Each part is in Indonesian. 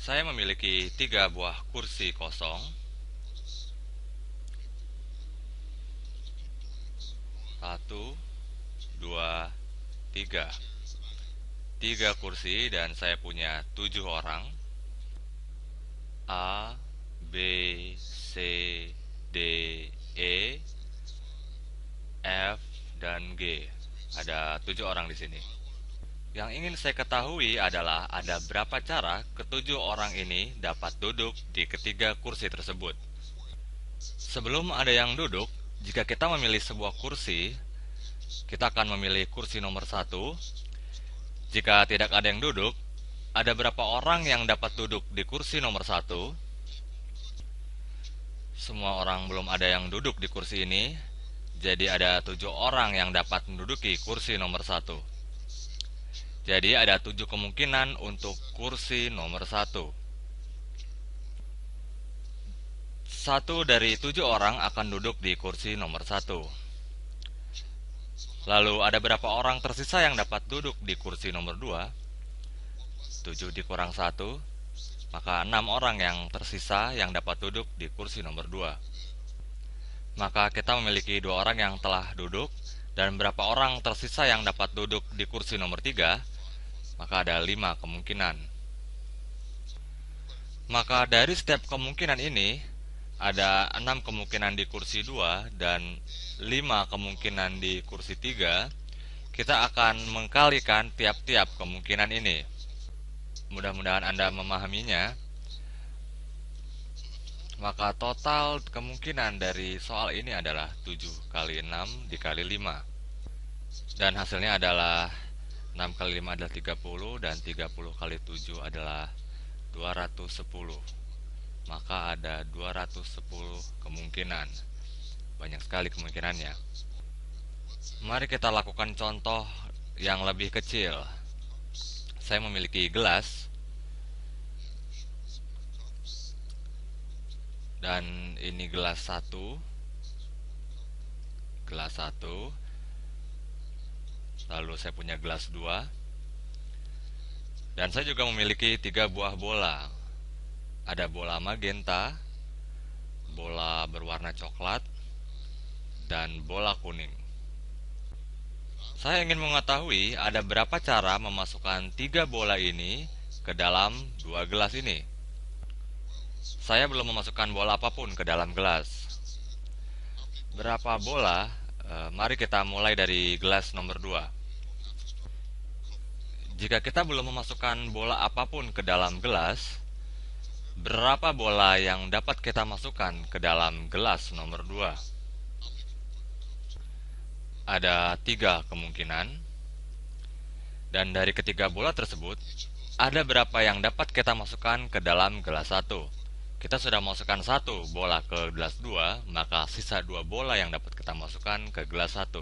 Saya memiliki 3 buah kursi kosong. Satu, dua, tiga. 3 kursi dan saya punya 7 orang. A, B, C, D, E, F, dan G. Ada 7 orang di sini. Yang ingin saya ketahui adalah ada berapa cara ke-7 orang ini dapat duduk di ketiga kursi tersebut. Sebelum ada yang duduk, jika kita memilih sebuah kursi, kita akan memilih kursi nomor 1. Jika tidak ada yang duduk, ada berapa orang yang dapat duduk di kursi nomor 1? Semua orang belum ada yang duduk di kursi ini, jadi ada 7 orang yang dapat menduduki kursi nomor 1. Jadi ada 7 kemungkinan untuk kursi nomor 1. 1 dari 7 orang akan duduk di kursi nomor 1. Lalu ada berapa orang tersisa yang dapat duduk di kursi nomor 2? 7 dikurang 1, maka 6 orang yang tersisa yang dapat duduk di kursi nomor 2. Maka kita memiliki 2 orang yang telah duduk, dan berapa orang tersisa yang dapat duduk di kursi nomor 3? Maka ada 5 kemungkinan. Maka dari setiap kemungkinan ini, ada 6 kemungkinan di kursi 2 dan 5 kemungkinan di kursi 3. Kita akan mengkalikan tiap-tiap kemungkinan ini. Mudah-mudahan Anda memahaminya. Maka total kemungkinan dari soal ini adalah 7 kali 6 dikali 5. Dan hasilnya adalah 6 kali 5 adalah 30, dan 30 kali 7 adalah 210. Maka ada 210 kemungkinan. Banyak sekali kemungkinannya. Mari kita lakukan contoh yang lebih kecil. Saya memiliki gelas, dan ini gelas 1, lalu saya punya gelas 2, dan saya juga memiliki 3 buah bola. Ada bola magenta, bola berwarna coklat, dan bola kuning. Saya ingin mengetahui ada berapa cara memasukkan 3 bola ini ke dalam 2 gelas ini. Saya belum memasukkan bola apapun ke dalam gelas. Berapa bola? Mari kita mulai dari gelas nomor 2. Jika kita belum memasukkan bola apapun ke dalam gelas, berapa bola yang dapat kita masukkan ke dalam gelas nomor 2? Ada 3 kemungkinan. Dan dari ketiga bola tersebut, ada berapa yang dapat kita masukkan ke dalam gelas 1? Kita sudah masukkan 1 bola ke gelas 2, maka sisa 2 bola yang dapat kita masukkan ke gelas 1.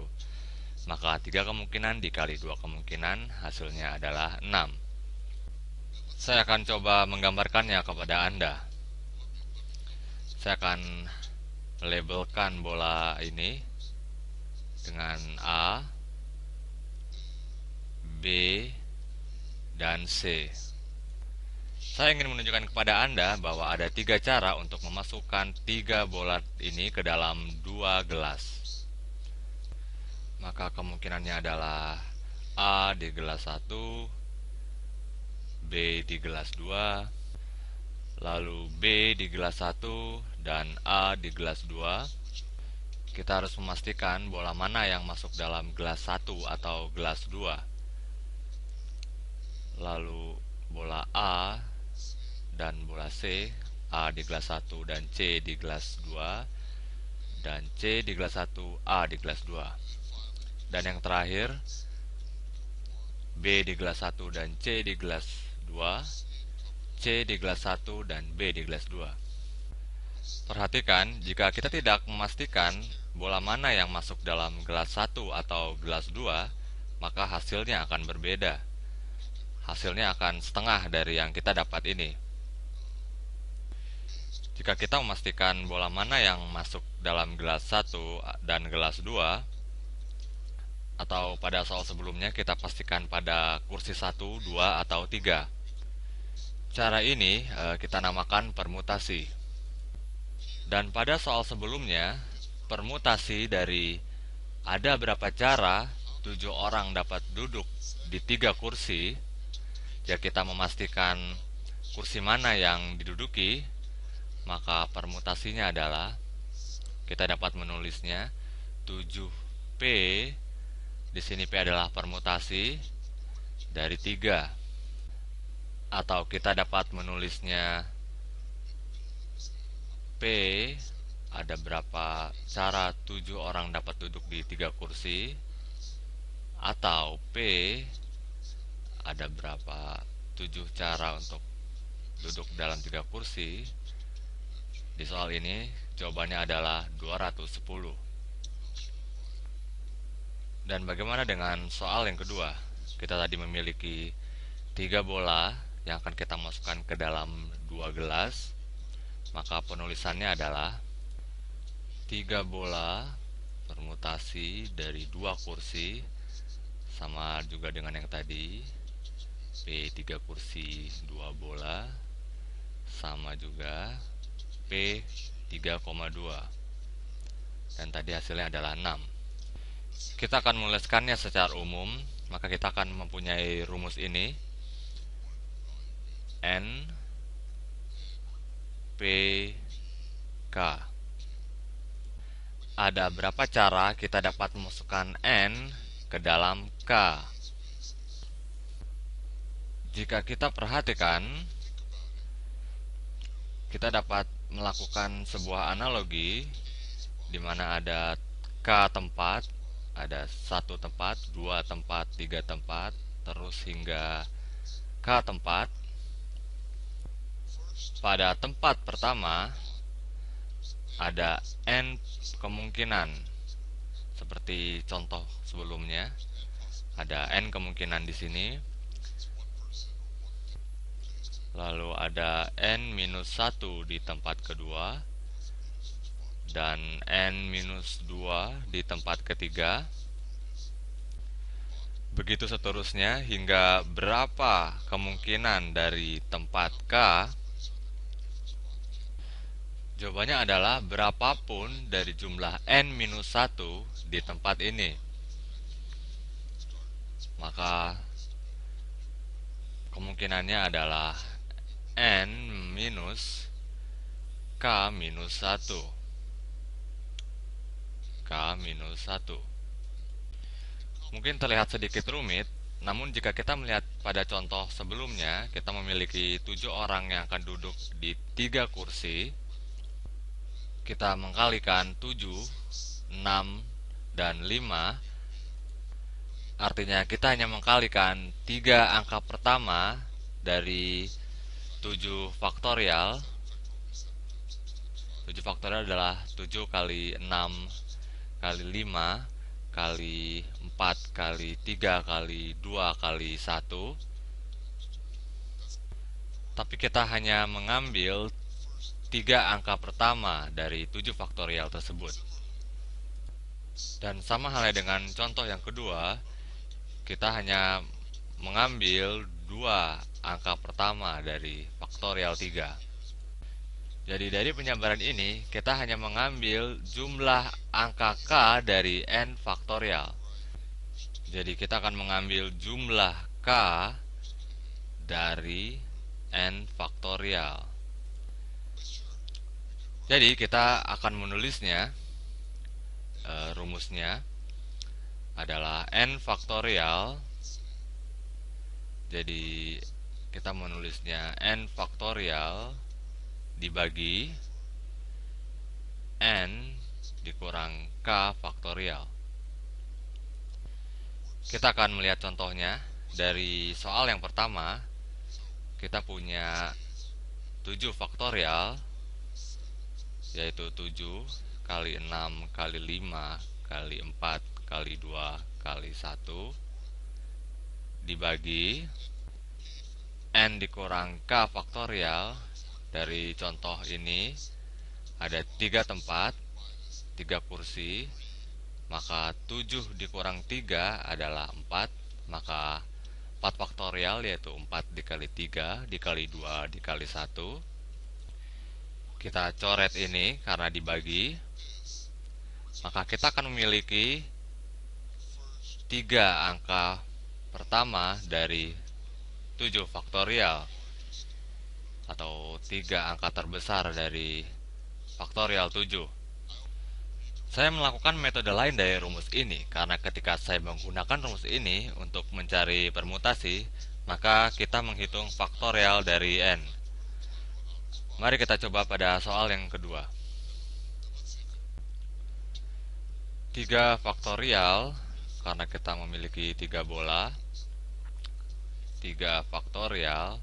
Maka 3 kemungkinan dikali 2 kemungkinan, hasilnya adalah 6. Saya akan coba menggambarkannya kepada Anda. Saya akan labelkan bola ini dengan A, B, dan C. Saya ingin menunjukkan kepada Anda bahwa ada 3 cara untuk memasukkan 3 bola ini ke dalam 2 gelas. Maka kemungkinannya adalah A di gelas 1, B di gelas 2, lalu B di gelas 1, dan A di gelas 2. Kita harus memastikan bola mana yang masuk dalam gelas 1 atau gelas 2. Lalu bola A dan bola C, A di gelas 1 dan C di gelas 2, dan C di gelas 1, A di gelas 2. Dan yang terakhir, B di gelas 1 dan C di gelas 2, C di gelas 1 dan B di gelas 2. Perhatikan, jika kita tidak memastikan bola mana yang masuk dalam gelas 1 atau gelas 2, maka hasilnya akan berbeda. Hasilnya akan setengah dari yang kita dapat ini. Jika kita memastikan bola mana yang masuk dalam gelas 1 dan gelas 2, atau pada soal sebelumnya kita pastikan pada kursi 1, 2, atau 3. Cara ini kita namakan permutasi. Dan pada soal sebelumnya, permutasi dari ada berapa cara 7 orang dapat duduk di 3 kursi, ya kita memastikan kursi mana yang diduduki, maka permutasinya adalah kita dapat menulisnya 7P. Di sini P adalah permutasi dari 3. Atau kita dapat menulisnya P ada berapa cara 7 orang dapat duduk di 3 kursi, atau P ada berapa 7 cara untuk duduk dalam 3 kursi. Di soal ini jawabannya adalah 210. Dan bagaimana dengan soal yang kedua? Kita tadi memiliki 3 bola yang akan kita masukkan ke dalam 2 gelas. Maka penulisannya adalah 3 bola permutasi dari 2 kursi, sama juga dengan yang tadi, P 3 kursi 2 bola, sama juga P 3,2. Dan tadi hasilnya adalah 6. Kita akan menuliskannya secara umum, maka kita akan mempunyai rumus ini. N P K. Ada berapa cara kita dapat memasukkan N ke dalam K? Jika kita perhatikan, kita dapat melakukan sebuah analogi di mana ada K tempat, ada 1 tempat, 2 tempat, 3 tempat, terus hingga K tempat. Pada tempat pertama ada N kemungkinan. Seperti contoh sebelumnya, ada N kemungkinan di sini. Lalu ada N-1 di tempat kedua dan N-2 di tempat ketiga. Begitu seterusnya hingga berapa kemungkinan dari tempat K? Jawabannya adalah berapapun dari jumlah N-1 di tempat ini. Maka kemungkinannya adalah N minus K minus 1. K minus 1. Mungkin terlihat sedikit rumit, namun jika kita melihat pada contoh sebelumnya, kita memiliki 7 orang yang akan duduk di 3 kursi. Kita mengkalikan 7, 6, dan 5. Artinya kita hanya mengkalikan 3 angka pertama dari 7 faktorial. 7 faktorial adalah 7 kali 6 kali 5 kali 4 kali 3 kali 2 kali 1. Tapi kita hanya mengambil 3 angka pertama dari 7 faktorial tersebut. Dan sama halnya dengan contoh yang kedua, kita hanya mengambil 2 angka pertama dari faktorial 3. Jadi dari penyabaran ini, kita hanya mengambil jumlah angka K dari N faktorial. Jadi kita akan mengambil jumlah K dari N faktorial. Jadi kita akan menulisnya, rumusnya adalah N faktorial. Jadi kita menulisnya N faktorial dibagi N dikurang K faktorial. Kita akan melihat contohnya. Dari soal yang pertama, kita punya 7 faktorial, yaitu 7 kali 6 kali 5 kali 4 kali 2 kali 1 dibagi N dikurang K faktorial. Dari contoh ini ada 3 tempat, 3 kursi, maka 7 dikurang 3 adalah 4, maka 4 faktorial, yaitu 4 dikali 3 dikali 2 dikali 1. Kita coret ini karena dibagi, maka kita akan memiliki 3 angka pertama dari 7 faktorial, atau 3 angka terbesar dari faktorial 7. Saya melakukan metode lain dari rumus ini karena ketika saya menggunakan rumus ini untuk mencari permutasi, maka kita menghitung faktorial dari n. Mari kita coba pada soal yang kedua. 3 faktorial, karena kita memiliki 3 bola, 3 faktorial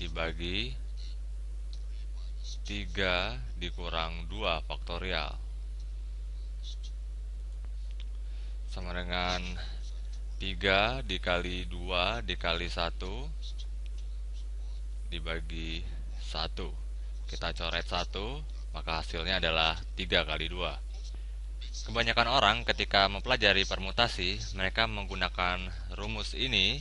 dibagi 3 dikurang 2 faktorial sama dengan 3 dikali 2 dikali 1 dibagi 1. Kita coret 1, maka hasilnya adalah 3 kali 2. Kebanyakan orang ketika mempelajari permutasi, mereka menggunakan rumus ini,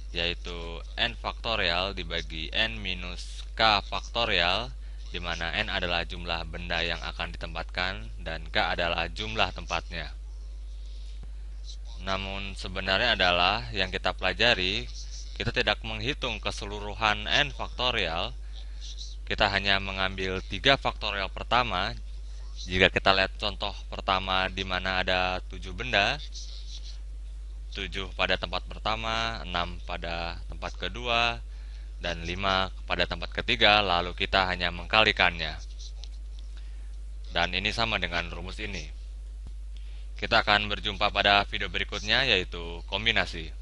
yaitu n faktorial dibagi n minus k faktorial, di mana n adalah jumlah benda yang akan ditempatkan dan k adalah jumlah tempatnya. Namun sebenarnya adalah yang kita pelajari, kita tidak menghitung keseluruhan n faktorial, kita hanya mengambil 3 faktorial pertama. Jika kita lihat contoh pertama di mana ada 7 benda, 7 pada tempat pertama, 6 pada tempat kedua, dan 5 pada tempat ketiga, lalu kita hanya mengkalikannya. Dan ini sama dengan rumus ini. Kita akan berjumpa pada video berikutnya, yaitu kombinasi.